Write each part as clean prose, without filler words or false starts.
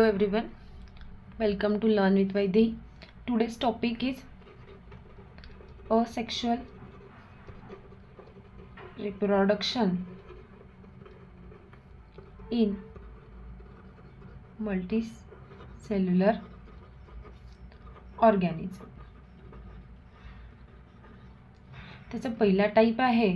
Hello everyone, welcome to Learn with Vaidehi. Today's topic is asexual reproduction in multicellular organism. त्याचा पहिला type आहे,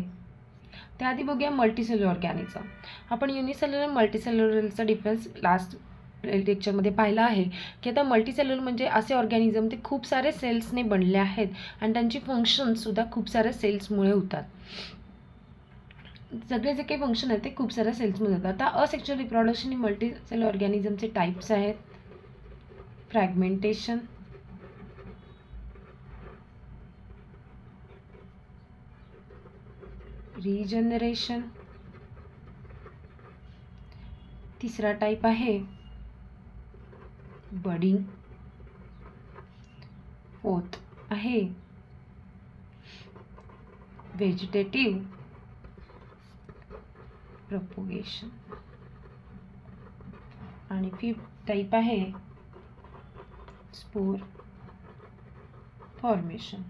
त्याआधी बघूया multicellular organism. आपण युनिसेल्युलर मल्टीसेल्युलरचा डिफरन्स लास्ट लेक्चरमध्ये पाहिला आहे की आता मल्टीसेल्युलर म्हणजे असे ऑर्गॅनिझम ते खूप सारे सेल्सने बनले आहेत आणि त्यांची फंक्शनसुद्धा खूप साऱ्या सेल्समुळे होतात. सगळे जे काही फंक्शन आहेत ते खूप साऱ्या सेल्समुळे होतात. आता असेक्शुअल रिप्रोडक्शन इन मल्टीसेल्युलर ऑर्गॅनिझमचे टाइप्स आहेत फ्रॅगमेंटेशन, रिजनरेशन, तिसरा टाइप आहे बडिंग, फोर्थ आहे वेजिटेटिव्ह propagation आणि फिफ्थ टाइप आहे spore formation.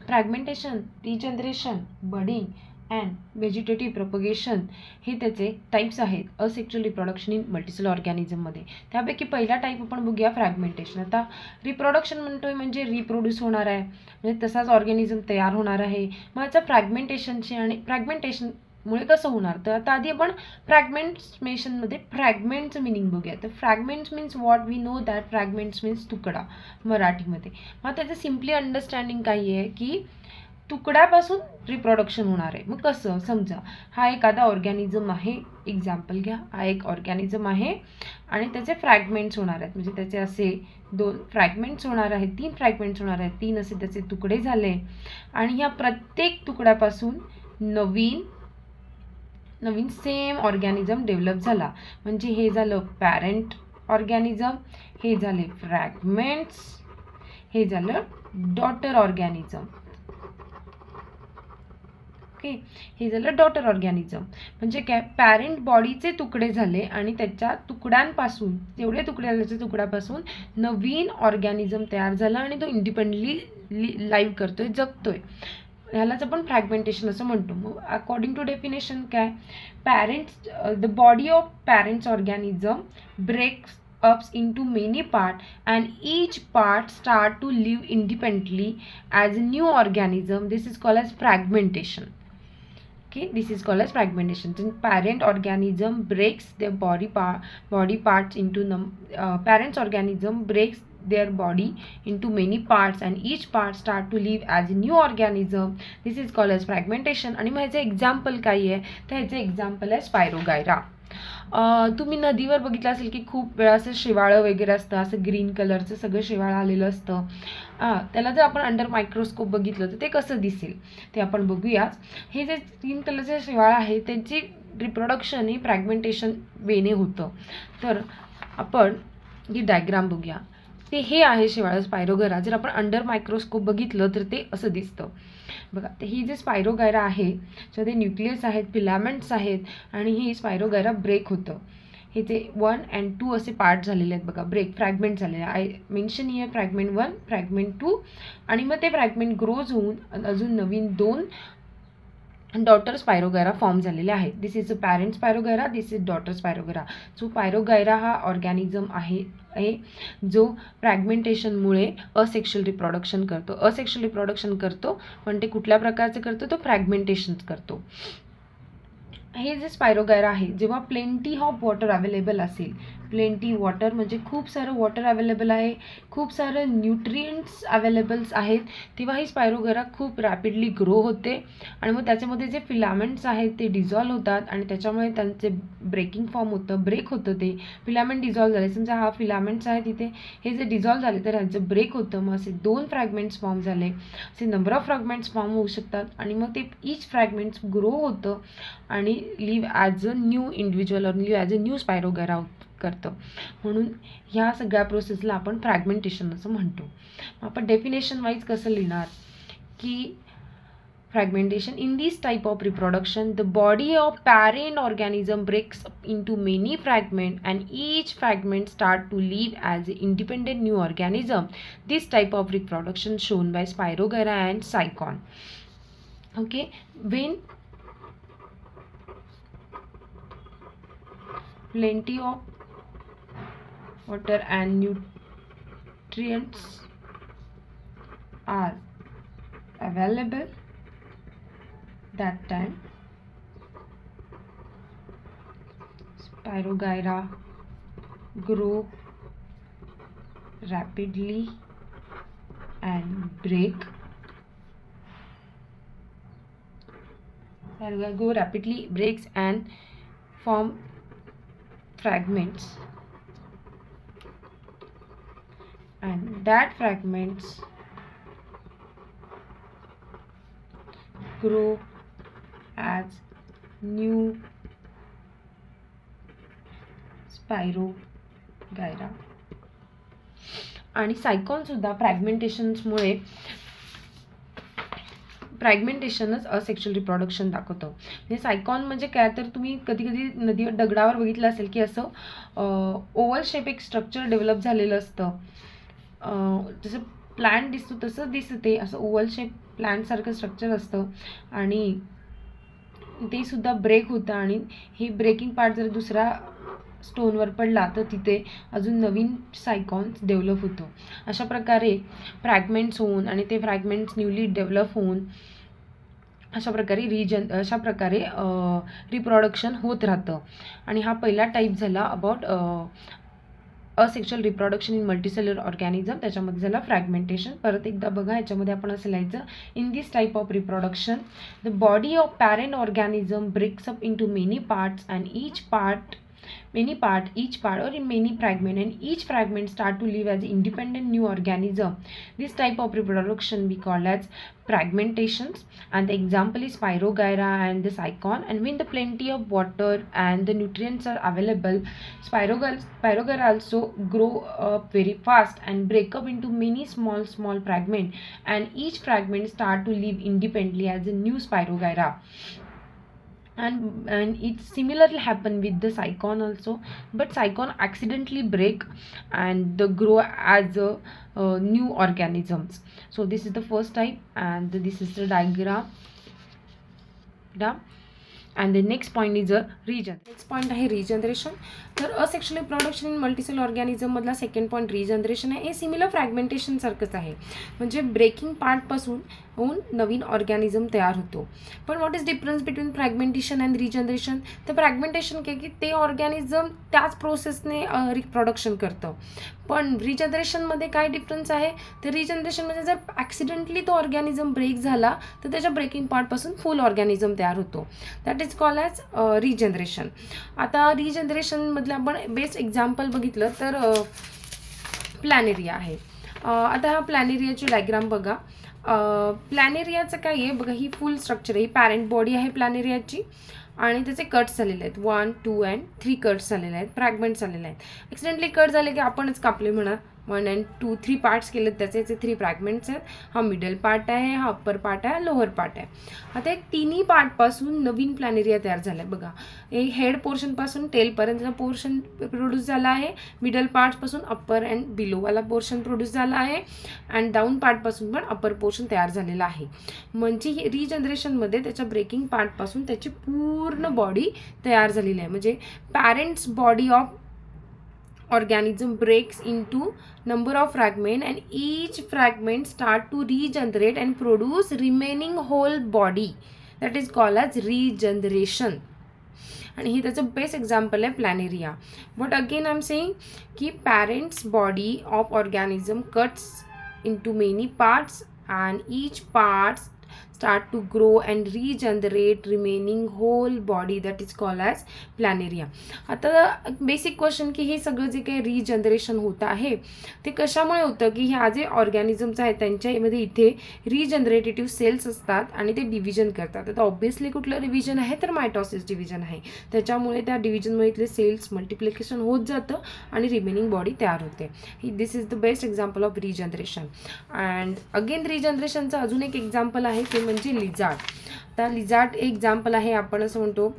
Fragmentation, regeneration, budding and vegetative propagation हे त्याचे टाइप्स आहेत असेक्शुअल रिप्रोडक्शन इन मल्टीसेल्युलर ऑर्गॅनिझममध्ये. त्यापैकी पहिला टाइप आपण बघूया फ्रॅगमेंटेशन. आता रिप्रोडक्शन म्हणतोय म्हणजे रिप्रोड्यूस होणार आहे, म्हणजे तसाच ऑर्गॅनिझम तयार होणार आहे. मग याचा फ्रॅगमेंटेशनची आणि फ्रॅगमेंटेशनमुळे कसं होणार, तर आता आधी आपण फ्रॅगमेंटेशनमध्ये फ्रॅगमेंटचं मिनिंग बघूया. तर fragments means what we know that fragments means तुकडा मराठीमध्ये. मग त्याचं सिम्पली अंडरस्टँडिंग काय आहे की तुकड्यापासून रिप्रोडक्शन होणार आहे. मग कसं समजा, हा एखादा ऑर्गॅनिझम आहे, एक्झाम्पल घ्या, हा एक ऑर्गॅनिझम आहे आणि त्याचे फ्रॅगमेंट्स होणार आहेत, म्हणजे त्याचे असे 2 फ्रॅगमेंट्स होणार आहेत, 3 फ्रॅगमेंट्स होणार आहेत, 3 असे त्याचे तुकडे झाले आणि ह्या प्रत्येक तुकड्यापासून नवीन सेम ऑर्गॅनिझम डेव्हलप झाला. म्हणजे हे झालं पॅरेंट ऑर्गॅनिझम, हे झाले फ्रॅगमेंट्स, हे झालं डॉटर ऑर्गॅनिझम. हे झालं डॉटर ऑर्गॅनिझम. म्हणजे काय, पॅरेंट बॉडीचे तुकडे झाले आणि त्याच्या तुकड्यांपासून, जेवढे तुकडे झाले त्या तुकड्यापासून नवीन ऑर्गॅनिझम तयार झाला आणि तो इंडिपेंडेंटली लाईव्ह करतोय, जगतोय. ह्यालाच आपण फ्रॅगमेंटेशन असं म्हणतो. मग अकॉर्डिंग टू डेफिनेशन काय, parents the body of parents organism breaks ups into many parts and each part start to live independently as a new organism. This is called as fragmentation. Okay, this is called as fragmentation. Then parent organism breaks their body parts into parents organism breaks their body into many parts and each part start to live as a new organism. This is called as fragmentation. आणि मग ह्याचे example काय आहे, तर ह्याचे example आहे spirogyra. तुम्ही नदीवर बघितलं असेल की खूप वेळा असं शेवाळं वगैरे असतं, असं ग्रीन कलरचं सगळं शेवाळं आलेलं असतं. त्याला जर आपण अंडर मायक्रोस्कोप बघितलं तर ते कसं दिसेल ते आपण बघूयाच. हे जे ग्रीन कलरचे शेवाळं आहे त्यांची रिप्रोडक्शन ही फ्रॅगमेंटेशन वेने होतं. तर आपण ही डायग्राम बघूया. ते हे आहे शेवाळं स्पायरोगायरा. जर आपण अंडर मायक्रोस्कोप बघितलं तर ते असं दिसतं बघा. तर ही जे स्पायरोगायरा आहे ज्यामध्ये न्यूक्लियस आहेत, फिलामेंट्स आहेत आणि ही स्पायरोगायरा ब्रेक होतं. हे जे 1 and 2 असे पार्ट झालेले आहेत बघा, ब्रेक फ्रॅगमेंट झालेले. I mention here fragment 1, fragment 2 आणि मग ते फ्रॅगमेंट ग्रोज होऊन अजून नवीन 2 डॉटर स्पायरोगायरा फॉर्म झालेले आहेत. This is a parent spirogyra, this is daughter spirogyra. जो स्पायरोगायरा हा ऑर्गॅनिझम आहे जो फ्रॅगमेंटेशनमुळे असेक्शुअल रिप्रोडक्शन करतो. असेक्शुअल रिप्रोडक्शन करतो पण ते कुठल्या प्रकारचं करतो, तो फ्रॅगमेंटेशन करतो. हे जे स्पायरोगायरा आहे, जेव्हा प्लेंटी ऑफ वॉटर अवेलेबल असेल, प्लेंटी वॉटर म्हणजे खूप सारं वॉटर अवेलेबल आहे, खूप सारं न्यूट्रिएंट्स अवेलेबल्स आहेत, तेव्हा ही स्पायरोगायरा खूप रॅपिडली ग्रो होते आणि मग त्याच्यामध्ये जे फिलामेंट्स आहेत ते डिझॉल्व्ह होतात आणि त्याच्यामुळे त्यांचे ब्रेकिंग फॉर्म होतं, ब्रेक होतं. ते फिलामेंट डिझॉल्व्ह झाले, समजा हा फिलामेंट्स आहे तिथे, हे जे डिझॉल्व्ह झाले तर ह्यांचं ब्रेक होतं. मग असे 2 फ्रॅगमेंट्स फॉर्म झाले, असे नंबर ऑफ फ्रॅगमेंट्स फॉर्म होऊ शकतात आणि मग ते ईच फ्रॅगमेंट्स ग्रो होतं आणि live as a new individual or live as a new spirogyra करतं. म्हणून ह्या सगळ्या प्रोसेसला आपण फ्रॅगमेंटेशन असं म्हणतो. आपण डेफिनेशन वाईज कसं लिहिणार की fragmentation. In this type of reproduction, the body of parent organism breaks up into many fragments and each fragment start to live as an independent new organism. This type of reproduction shown by spirogyra and cycon. Okay, when plenty of water and nutrients are available, that time spirogyra grow rapidly and breaks and form fragments, and that fragments grow as new spirogyra. आणि सायकॉन सुद्धा फ्रॅगमेंटेशनच asexual reproduction दाखवतं. म्हणजे सायकॉन म्हणजे काय, तर तुम्ही कधी कधी नदी दगडावर बघितलं असेल की असं ओव्हल शेप एक स्ट्रक्चर डेव्हलप झालेलं असतं. जसं प्लांट दिसतो तसं दिसते, असं ओव्हल शेप प्लांटसारखं स्ट्रक्चर असतं आणि ते सुद्धा ब्रेक होतं आणि हे ब्रेकिंग पार्ट जर दुसऱ्या स्टोनवर पडला तर तिथे अजून नवीन सायकॉन्स डेव्हलप होतो. अशा प्रकारे फ्रॅगमेंट्स होऊन आणि ते फ्रॅगमेंट्स न्यूली डेव्हलप होऊन अशा प्रकारे रिप्रोडक्शन होत राहतं. आणि हा पहिला टाईप झाला about asexual reproduction in multicellular organism. त्याच्यामध्ये झाला फ्रॅगमेंटेशन. परत एकदा बघा, याच्यामध्ये आपण असं लिहायचं, in this type of reproduction the body of parent organism breaks up into many parts and each part or in many fragments, and each fragment start to live as independent new organism. This type of reproduction we call as fragmentations, and the example is spirogyra and the cycon. And when the plenty of water and the nutrients are available, spirogyra also grow up very fast and break up into many small fragments, and each fragment start to live independently as a new spirogyra. And it similarly happen with the cycon also, but cycon accidentally break and the grow as a new organisms. So this is the first type, and this is the diagram. And the next point is a next point आहे regeneration. तर asexual reproduction in multicellular organism मधला second point regeneration आहे. हे similar fragmentation सारखंच आहे, म्हणजे breaking पार्टपासून होऊन नवीन organism तयार होतो. पण what is difference between fragmentation and regeneration? तर फ्रॅगमेंटेशन काय की ते ऑर्गॅनिझम त्याच प्रोसेसने रिप्रोडक्शन करतं. पण रिजनरेशनमध्ये काय डिफरन्स आहे, तर रिजनरेशनमध्ये जर ॲक्सिडेंटली तो ऑर्गॅनिझम ब्रेक झाला तर त्याच्या ब्रेकिंग पार्टपासून फुल ऑर्गॅनिझम तयार होतो. That is called as regeneration. आता रिजनरेशनमधलं आपण बेस्ट एक्झाम्पल बघितलं तर प्लॅनेरिया आहे. आता हा प्लॅनेरियाची डायग्राम बघा. प्लॅनेरियाचं काय आहे बघा, ही फुल स्ट्रक्चर आहे, ही पॅरेंट बॉडी आहे प्लॅनेरियाची आणि त्याचे कट्स झालेले आहेत. 1, 2 and 3 कट्स झालेले आहेत, फ्रॅगमेंट्स झालेले आहेत. ॲक्सिडेंटली कट झाले की आपणच कापले म्हणा. 1 and 2, 3 पार्ट्स केले, त्याचे 3 फ्रॅगमेंट्स आहेत. हा मिडल पार्ट आहे, हा अप्पर पार्ट आहे, लोअर पार्ट आहे. आता एक तिन्ही पार्टपासून नवीन प्लॅनेरिया तयार झाला आहे बघा. हे हेड पोर्शनपासून टेलपर्यंतचा पोर्शन प्रोड्यूस झाला आहे. मिडल पार्टपासून अप्पर अँड बिलोवाला पोर्शन प्रोड्यूस झाला आहे, अँड डाऊन पार्टपासून पण अप्पर पोर्शन तयार झालेला आहे. म्हणजे रिजनरेशनमध्ये त्याच्या ब्रेकिंग पार्टपासून त्याची पूर्ण बॉडी तयार झालेली आहे. म्हणजे parents body of organism breaks into number of fragments, and each fragment start to regenerate and produce remaining whole body. That is called as regeneration. आणि हे त्याचं बेस्ट एक्झाम्पल आहे planaria. But again I am saying की parents body of organism cuts into many parts and each parts start to grow and regenerate remaining whole body, that is called as planaria. आता basic question की हे सगळं जे काही regeneration होतं आहे ते कशामुळे होतं की ह्या जे ऑर्गॅनिझम्स आहेत त्यांच्यामध्ये इथे रिजनरेटेटिव्ह सेल्स असतात आणि ते डिव्हिजन करतात. आता ऑब्व्हियसली कुठलं डिव्हिजन आहे तर मायटॉसिस डिव्हिजन आहे. त्याच्यामुळे त्या डिव्हिजनमुळे इथले सेल्स मल्टिप्लिकेशन होत जातं आणि रिमेनिंग बॉडी तयार होते. This is the best example of regeneration. And again रिजनरेशनचं अजून एक एक्झाम्पल आहे ते म्हणजे लिझार्ड. आता लिझार्ड एक्झाम्पल आहे, आपण असं म्हणतो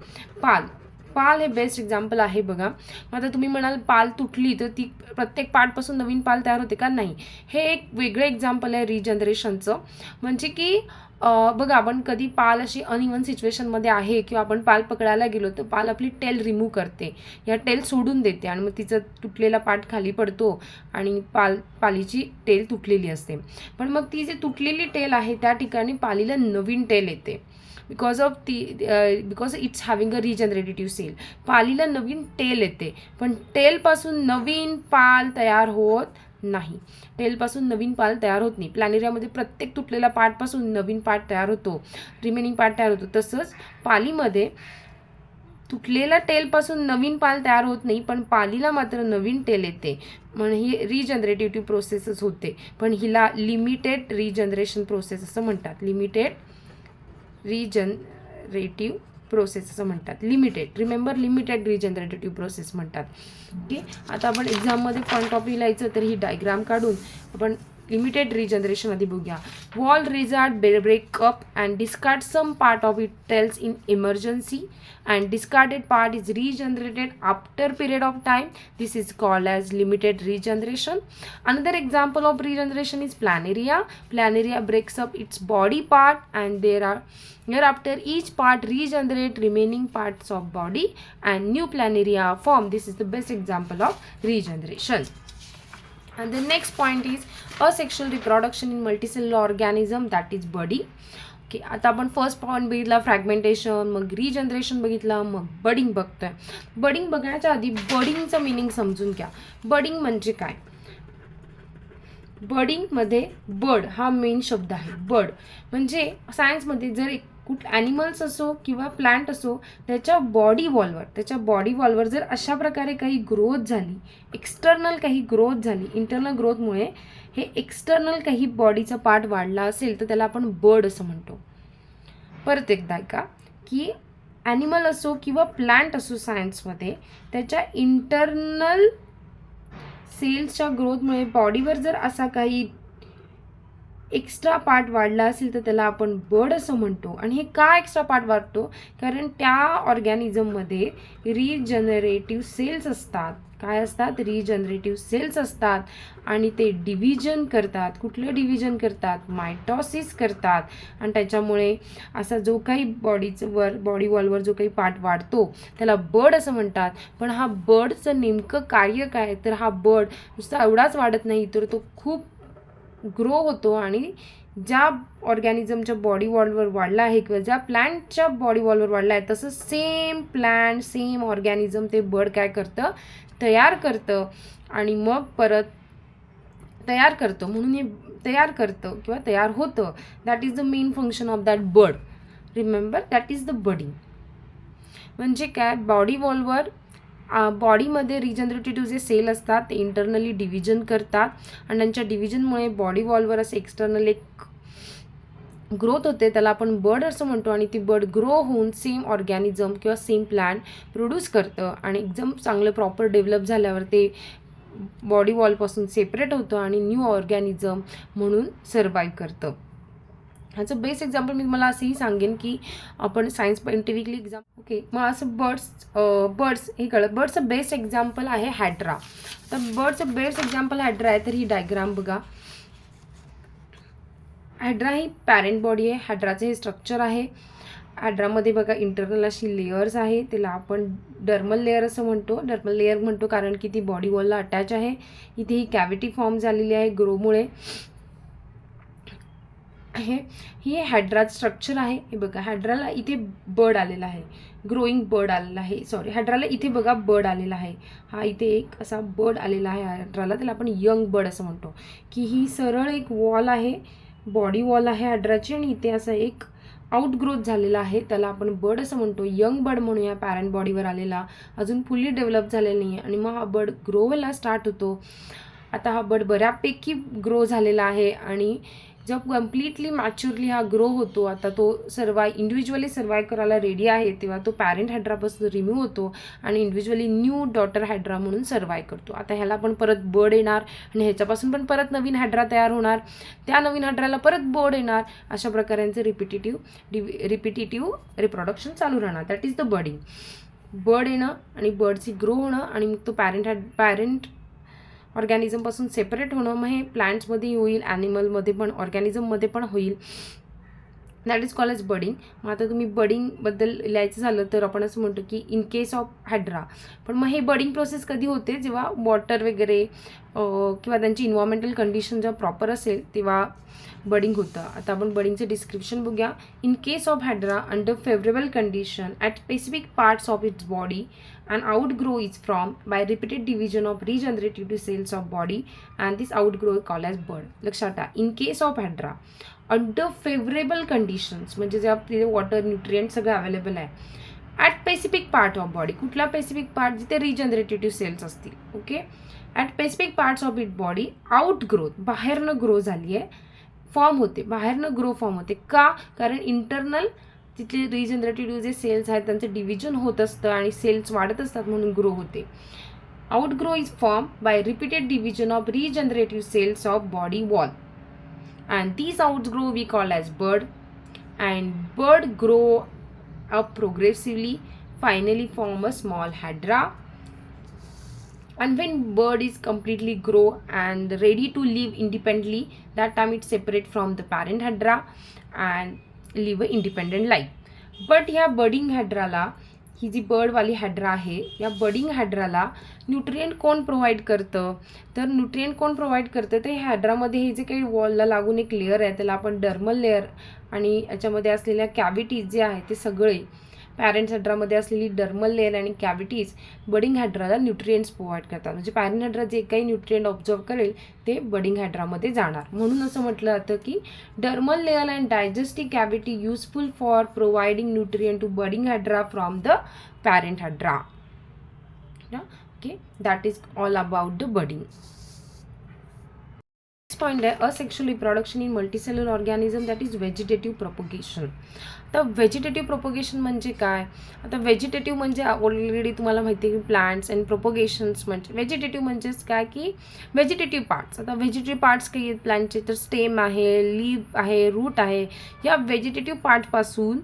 पाल. पाल हे बेस्ट एक्झाम्पल आहे बघा. आता तुम्ही म्हणाल पाल तुटली तर ती प्रत्येक पार्टपासून नवीन पाल तयार होते का? नाही. हे एक वेगळं एक्झाम्पल आहे रिजनरेशनचं. म्हणजे की बघा, आपण कधी पाल अशी अनइव्हन सिच्युएशनमध्ये आहे किंवा आपण पाल पकडायला गेलो तर पाल आपली टेल रिमूव्ह करते, या टेल सोडून देते आणि मग तिचं तुटलेला पार्ट खाली पडतो आणि पालीची टेल तुटलेली असते. पण मग ती जी तुटलेली टेल आहे त्या ठिकाणी पालीला नवीन टेल येते because it's having a regenerative cell. पालीला नवीन टेल येते, पण टेलपासून नवीन पाल तयार होत नाही. टेलपासून नवीन पाल तयार होत नाही. प्लॅनेरियामध्ये प्रत्येक तुटलेल्या पार्टपासून नवीन पार्ट तयार होतो, रिमेनिंग पार्ट तयार होतो. तसंच पालीमध्ये तुटलेल्या टेलपासून नवीन पाल तयार होत नाही, पण पालीला मात्र नवीन टेल येते. म्हणून ही रिजनरेटिव्ह प्रोसेसच होते, पण हिला लिमिटेड रिजनरेशन प्रोसेस असं म्हणतात. लिमिटेड रिजनरेटिव्ह प्रोसेस असं म्हणतात. Limited, remember, limited regenerative process म्हणतात. ओके, आता आपण एक्झाममध्ये पॉईंट ऑफ व्ह्यू लिहायचं तर ही डायग्राम काढून आपण लिमिटेड रिजनरेशन आधी बघूया. Wall lizard break up and discard some part of it tails in emergency and discarded part is regenerated after period of time. This is called as limited regeneration. Another example of regeneration is planaria. Planaria breaks up its body part and thereafter each part regenerate remaining parts of body and new planaria form. This is the best example of regeneration. And the next point is asexual reproduction in multicellular organism, that is body. Okay, आता आपण first point बघितला fragmentation, मग regeneration बघितला, मग budding बघतोय. Budding बघण्याच्या आधी बडिंगचं meaning समजून घ्या. बडिंग म्हणजे काय? बडिंगमध्ये बड हा मेन शब्द आहे. बड म्हणजे सायन्समध्ये जर एक ॲनिमल्स असो किंवा प्लांट असो, त्याच्या बॉडी वॉलवर जर अशा प्रकारे काही ग्रोथ झाली, एक्सटर्नल काही ग्रोथ झाली, इंटरनल ग्रोथमुळे हे एक्सटर्नल काही बॉडीचा पार्ट वाढला असेल तर त्याला आपण बर्ड असं म्हणतो. परत एकदा ऐका की ॲनिमल असो किंवा प्लांट असो सायन्समध्ये, त्याच्या इंटरनल सेल्सच्या ग्रोथमुळे बॉडीवर जर असा काही एक्स्ट्रा पार्ट वाढला असेल तर त्याला आपण बर्ड असं म्हणतो. आणि हे का एक्स्ट्रा पार्ट वाढतो? कारण त्या ऑर्गॅनिझममध्ये रिजनरेटिव्ह सेल्स असतात. काय असतात? रिजनरेटिव्ह सेल्स असतात आणि ते डिव्हिजन करतात. कुठलं डिव्हिजन करतात? मायटॉसिस करतात. आणि त्याच्यामुळे असा जो काही बॉडी वॉलवर जो काही पार्ट वाढतो त्याला बर्ड असं म्हणतात. पण हा बर्डचं नेमकं कार्य काय? तर हा बर्ड नुसता एवढाच वाढत नाही, तर तो खूप ग्रो होतो आणि ज्या ऑर्गॅनिझमच्या बॉडी वॉलवर वाढला आहे किंवा ज्या प्लांटच्या बॉडी वॉलवर वाढला आहे तसं सेम प्लांट, सेम ऑर्गॅनिझम ते बर्ड काय करतं? तयार करतं आणि मग परत तयार करतं. म्हणून हे तयार करतं किंवा तयार होतं. That is the main function of that bird. Remember, that is the budding. म्हणजे काय? बॉडी वॉलवर बॉडीमध्ये रिजनरेटिव्ह जे सेल असतात ते इंटरनली डिव्हिजन करतात आणि त्यांच्या डिव्हिजनमुळे बॉडी वॉलवर असं एक्सटर्नल एक ग्रोथ होते, त्याला आपण बर्ड असं म्हणतो. आणि ती बर्ड ग्रो होऊन सेम ऑर्गॅनिझम किंवा सेम प्लांट प्रोड्यूस करतं आणि एकदम चांगलं प्रॉपर डेव्हलप झाल्यावर ते बॉडी वॉलपासून सेपरेट होतं आणि न्यू ऑर्गॅनिझम म्हणून सर्वाईव्ह करतं. ह्याचं बेस्ट एक्झाम्पल मी तुम्हाला असंही सांगेन की आपण सायन्स सायंटिफिकली ओके, मग असं बर्ड्स हे कळलं. बर्ड्सचं बेस्ट एक्झाम्पल आहे हायड्रा. तर बर्ड्सचं बेस्ट एक्झाम्पल हायड्रा आहे. तर ही डायग्राम बघा. हायड्रा ही पॅरेंट बॉडी आहे. हायड्राचं हे स्ट्रक्चर आहे. हायड्रामध्ये बघा इंटरनल अशी लेयर्स आहे, त्याला आपण डर्मल लेअर असं म्हणतो. डर्मल लेअर म्हणतो कारण की ती बॉडी वॉलला अटॅच आहे. इथे ही कॅव्हिटी फॉर्म झालेली आहे ग्रोमुळे. ही हायड्राचं स्ट्रक्चर आहे. हे बघा, हायड्राला इथे बर्ड आलेला आहे, ग्रोईंग बर्ड आलेला आहे. हायड्राला इथे बघा बर्ड आलेला आहे. हा इथे एक असा बर्ड आलेला आहे हायड्राला, त्याला आपण यंग बर्ड असं म्हणतो. की ही सरळ एक वॉल आहे, बॉडी वॉल आहे हायड्राची आणि इथे असा एक आउटग्रोथ झालेला आहे, त्याला आपण बर्ड असं म्हणतो. यंग बर्ड म्हणूया. पॅरेंट बॉडीवर आलेला, अजून फुल्ली डेव्हलप झालेला नाही आणि मग हा बर्ड ग्रो व्हायला स्टार्ट होतो. आता हा बर्ड बऱ्यापैकी ग्रो झालेला आहे आणि जेव्हा कम्प्लिटली मॅच्युअरली हा ग्रो होतो, आता तो इंडिव्हिज्युअली सर्वाईव्ह करायला रेडी आहे, तेव्हा तो पॅरेंट हायड्रापासून रिमूव्ह होतो आणि इंडिव्हिज्युअली न्यू डॉटर हायड्रा म्हणून सर्वाईव्ह करतो. आता ह्याला पण परत बर्ड येणार आणि ह्याच्यापासून पण परत नवीन हायड्रा तयार होणार, त्या नवीन हायड्राला परत बर्ड येणार. अशा प्रकारांचे रिपिटेटिव्ह रिप्रोडक्शन चालू राहणार. That is the budding. Bud येणं आणि बर्डची ग्रो होणं आणि मग तो पॅरेंट ऑर्गॅनिझमपासून सेपरेट होणं. मग हे प्लांट्समध्ये होईल, ॲनिमलमध्ये पण, ऑर्गॅनिझममध्ये पण होईल. That is called as budding. मग आता तुम्ही बर्डिंगबद्दल लिहायचं झालं तर आपण असं म्हणतो की इन केस ऑफ हायड्रा. पण मग हे बर्डिंग प्रोसेस कधी होते, जेव्हा वॉटर वगैरे किंवा त्यांची इन्व्हायरमेंटल कंडिशन जेव्हा प्रॉपर असेल तेव्हा बर्डिंग होतं. आता आपण बर्डिंगचं डिस्क्रिप्शन बघूया. In case of hydra, under favourable condition at specific parts of its body and outgrow is formed by repeated division of regenerative cells of body, and this outgrow is called as bud. लक्षात ठेवा, in case of hydra under favorable conditions म्हणजे जेव्हा तिथे water, nutrient सगळं available आहे, at specific part of body, कुठला specific part, जिथे regenerative cells असतील. Okay, at specific parts of it body outgrowth, बाहेरनं ग्रो झाली आहे, फॉर्म होते, बाहेरनं ग्रो फॉर्म होते. का? कारण इंटरनल तिथले रिजनरेटिव्ह जे सेल्स आहेत त्यांचं डिव्हिजन होत असतं आणि सेल्स वाढत असतात म्हणून ग्रो होते. Outgrow is form by repeated division of regenerative cells of body wall, and these outgrow we call as bud, and bud grow up progressively, finally form a small hydra. And when bud is completely grow and ready to live independently, that time it separate from the parent hydra and live a independent life. But ह्या budding हायड्राला, ही जी बर्डवाली hydra आहे, या बर्डिंग हायड्राला nutrient कोण provide करतं, तर nutrient कोण provide करतं, तर ह्या हायड्रामध्ये हे जे काही वॉलला लागून एक लेअर आहे त्याला आपण डर्मल लेअर, आणि याच्यामध्ये असलेल्या कॅव्हिटीज जे आहे ते सगळे पॅरेंट हायड्रामध्ये असलेली डर्मल लेअर आणि कॅव्हिटीज बर्डिंग हायड्राला न्यूट्रिएंट्स प्रोव्हाइड करतात. म्हणजे पॅरेंट हायड्रा जे काही न्यूट्रिएंट ऑब्झर्व करेल ते बर्डिंग हायड्रामध्ये जाणार. म्हणून असं म्हटलं जातं की dermal layer and digestive cavity useful for providing nutrient to budding hydra from the parent hydra. Okay, that is all about the budding. Point आहे asexual reproduction in multicellular organism, that is vegetative propagation. आता vegetative propagation म्हणजे काय? आता vegetative म्हणजे already तुम्हाला माहिती आहे की प्लांट्स अँड प्रोपगेशन्स म्हणजे व्हेजिटेटिव्ह म्हणजेच काय की व्हेजिटेटिव्ह पार्ट्स. आता व्हेजिटेटिव्ह पार्ट्स काही आहेत प्लांटचे, तर स्टेम आहे, लीफ आहे, रूट आहे. या व्हेजिटेटिव्ह पार्टपासून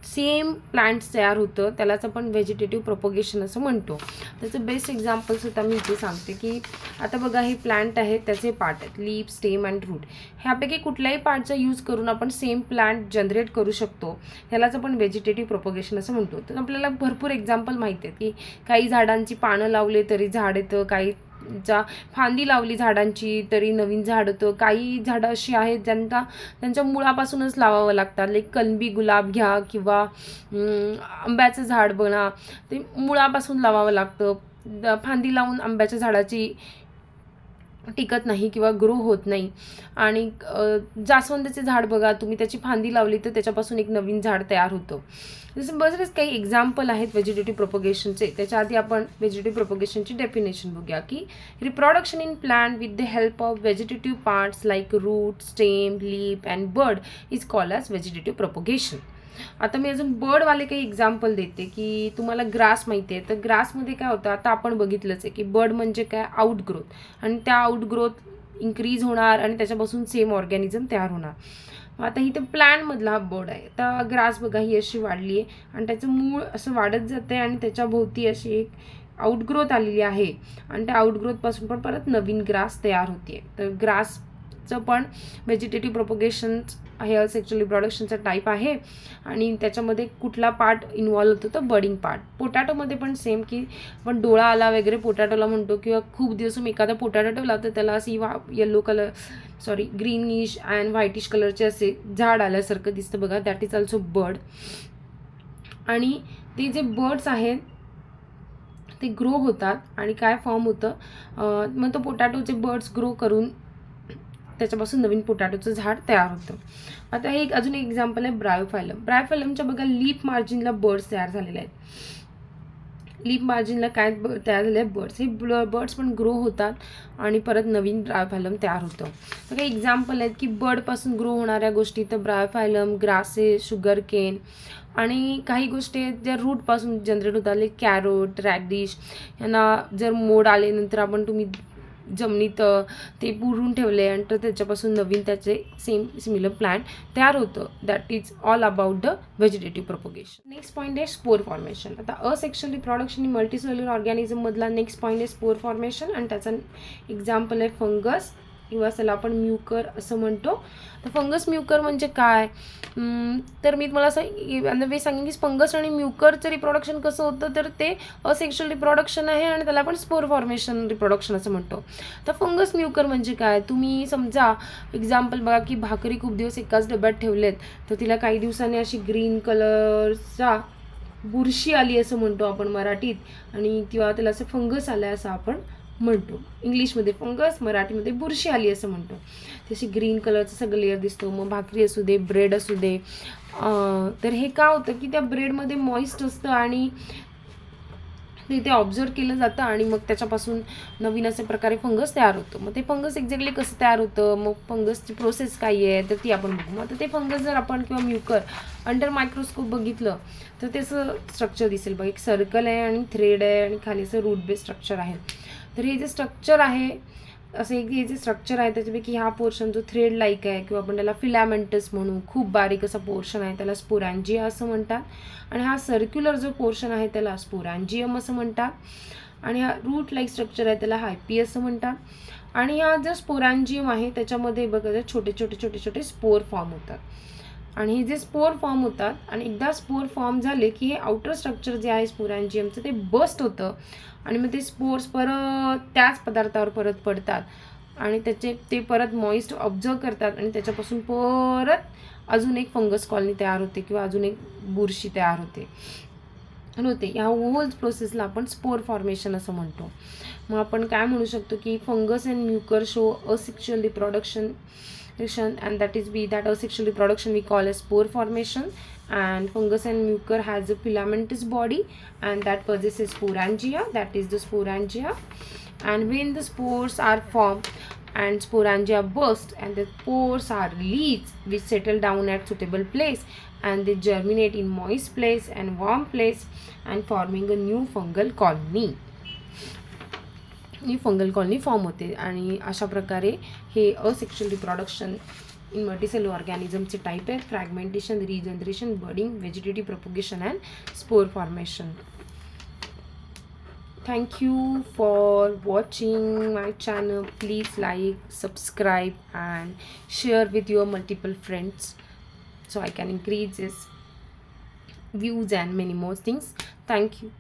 सेम प्लांट्स तयार होतं, त्यालाच आपण व्हेजिटेटिव्ह प्रोपगेशन असं म्हणतो. त्याचं बेस्ट एक्झाम्पल्स आता मी इथे सांगते की आता बघा हे प्लांट आहे, त्याचे पार्ट आहेत लीफ, स्टेम अँड रूट. ह्यापैकी कुठल्याही पार्टचा यूज करून आपण सेम प्लांट जनरेट करू शकतो, त्यालाच आपण व्हेजिटेटिव्ह प्रोपगेशन असं म्हणतो. तर आपल्याला भरपूर एक्झाम्पल माहिती आहेत की काही झाडांची पानं लावले तरी झाड येतं, काही फांदी लावली झाडांची तरी नवीन झाड होतं. काही झाडं अशी आहेत त्यांच्या मुळापासूनच लावावं लागतात. लाईक कलमी गुलाब घ्या किंवा आंब्याचं झाड बघा, ते मुळापासून लावावं लागतं. फांदी लावून आंब्याच्या झाडाची टिकत नाही किंवा ग्रो होत नाही. आणि जास्वंदाचे झाड बघा तुम्ही, त्याची फांदी लावली तर त्याच्यापासून एक नवीन झाड तयार होतं. जसं बरेच काही एक्झाम्पल आहेत व्हेजिटेटिव्ह प्रोपगेशनचे. त्याच्या आधी आपण व्हेजिटेटिव्ह प्रोपगेशनची डेफिनेशन बघूया की reproduction in plant with the help of vegetative parts like root, stem, leaf and bud is called as vegetative propagation. आता मी अजून बर्डवाले काही एक्झाम्पल देते की तुम्हाला ग्रास माहिती आहे, तर ग्रासमध्ये काय होतं आता आपण बघितलंच आहे की बर्ड म्हणजे काय आउटग्रोथ, आणि त्या आउटग्रोथ इन्क्रीज होणार आणि त्याच्यापासून सेम ऑर्गॅनिझम तयार होणार. आता इथे प्लॅनमधला हा बर्ड आहे. आता ग्रास बघा ही अशी वाढली आहे आणि त्याचं मूळ असं वाढत जातं आहे आणि त्याच्याभोवती अशी एक आउटग्रोथ आलेली आहे आणि त्या आउटग्रोथपासून पण परत नवीन ग्रास तयार होते. तर ग्रासचं पण व्हेजिटेटिव्ह प्रोपगेशन हे असेक्शुअल रिप्रोडक्शनचा टाईप आहे आणि त्याच्यामध्ये कुठला पार्ट इन्व्हॉल्व होतो तर बर्डिंग पार्ट. पोटॅटोमध्ये पण सेम की आपण डोळा आला वगैरे पोटॅटोला म्हणतो, किंवा खूप दिवस मी एखादा पोटॅटो ठेवला तर त्याला अशी ग्रीनिश अँड व्हाईटिश कलरचे असे झाड आल्यासारखं दिसतं बघा, दॅट इज ऑल्सो बर्ड. आणि ते जे बर्ड्स आहेत ते ग्रो होतात आणि काय फॉर्म होतं, मग तो पोटॅटोचे बर्ड्स ग्रो करून त्याच्यापासून नवीन पोटॅटोचं झाड तयार होतं. आता हे अजून एक एक्झाम्पल आहे ब्रायोफायलम. ब्रायोफायलमच्या बघा लीफ मार्जिनला बर्ड्स तयार झालेले आहेत. लीफ मार्जिनला काय तयार झाले बर्ड्स, हे बर्ड्स पण ग्रो होतात आणि परत नवीन ब्रायोफायलम तयार होतं. तर काही एक्झाम्पल आहेत की बर्डपासून ग्रो होणाऱ्या गोष्टी, तर ब्रायोफायलम, ग्रासेस, शुगर केन, आणि काही गोष्टी आहेत ज्या रूटपासून जनरेट होतात, लाईक कॅरोट, रॅडिश. यांना जर मोड आल्यानंतर आपण तुम्ही जमिनीत ते पुरून ठेवले आणि तर त्याच्यापासून नवीन त्याचे सिमिलर प्लांट तयार होतं. That is all about the vegetative propagation. Next point आहे स्पोर फॉर्मेशन. आता असेक्शुअल रिप्रोडक्शन ही मल्टीसेल्युलर ऑर्गॅनिझममधला नेक्स्ट पॉईंट आहे स्पोर फॉर्मेशन, आणि त्याचा एक्झाम्पल आहे फंगस, किंवा त्याला आपण म्युकर असं म्हणतो. तर फंगस म्युकर म्हणजे काय, तर मी तुम्हाला असं सांगेन की फंगस आणि म्युकरचं रिप्रोडक्शन कसं होतं, तर ते असेक्शुअल रिप्रोडक्शन आहे आणि त्याला आपण स्पोर फॉर्मेशन रिप्रोडक्शन असं म्हणतो. तर फंगस म्युकर म्हणजे काय, तुम्ही समजा एक्झाम्पल बघा की भाकरी खूप दिवस एकाच डब्यात ठेवलेत, तर तिला काही दिवसांनी अशी ग्रीन कलरचा बुरशी आली असं म्हणतो आपण मराठीत, आणि किंवा त्याला असं फंगस आलं असं आपण म्हणतो. इंग्लिशमध्ये फंगस, मराठीमध्ये बुरशी आली असं म्हणतो. तशी ग्रीन कलरचं सगळं लेअर दिसतो. मग भाकरी असू दे, ब्रेड असू दे, तर हे का होतं की त्या ब्रेडमध्ये मॉइस्ट असतं आणि ते ऑब्झर्व केलं जातं आणि मग त्याच्यापासून नवीन अशा प्रकारे फंगस तयार होतं. मग ते फंगस एक्झॅक्टली कसं तयार होतं, मग फंगसची प्रोसेस काय आहे, तर ती आपण बघू. मग ते फंगस जर आपण किंवा म्युकर अंडर मायक्रोस्कोप बघितलं तर त्याचं स्ट्रक्चर दिसेल बघ. एक सर्कल आहे आणि थ्रेड आहे आणि खाली असं रूट बेस स्ट्रक्चर आहे. तर हे जे स्ट्रक्चर आहे, असं एक हे जे स्ट्रक्चर आहे त्याच्यापैकी हा पोर्शन जो थ्रेड लाईक आहे, किंवा आपण त्याला फिलामेंटस म्हणू, खूप बारीक असा पोर्शन आहे, त्याला स्पोरॅन्जिया असं म्हणतात. आणि हा सर्क्युलर जो पोर्शन आहे त्याला स्पोरॅन्जियम असं म्हणतात. आणि हा रूट लाईक स्ट्रक्चर आहे त्याला हायपी असं म्हणतात. आणि हा जो स्पोरॅन्जियम आहे त्याच्यामध्ये बघा छोटे छोटे छोटे छोटे स्पोर फॉर्म होतात. आणि हे जे स्पोर फॉर्म होतात, आणि एकदा स्पोर फॉर्म झाले की हे आउटर स्ट्रक्चर जे आहे स्पोरॅन्जियमचं ते बस्ट होतं, आणि मग ते स्पोर्स परत त्याच पदार्थावर परत पडतात आणि ते परत मॉइस्ट ऑब्झर्व करतात, आणि त्याच्यापासून परत अजून एक फंगस कॉलनी तयार होते किंवा अजून एक बुरशी तयार होते. ह्या होल प्रोसेसला आपण स्पोर फॉर्मेशन असं म्हणतो. मग आपण काय म्हणू शकतो की fungus and Mucor show asexual reproduction, and that asexual reproduction we call as spore formation. And fungus and mucor has a filamentous body and that possesses sporangia, that is the sporangia. And when the spores are formed and sporangia burst and the spores are released, which settle down at suitable place and they germinate in moist place and warm place and forming a new fungal colony. ही fungal colony form होते. आणि अशा प्रकारे हे asexual reproduction in multicellular ऑर्गॅनिझमचे type आहेत: fragmentation, regeneration, budding, vegetative propagation and spore formation. Thank you for watching my channel. Please like, subscribe and share with your multiple friends so I can increase this views and many more things. Thank you.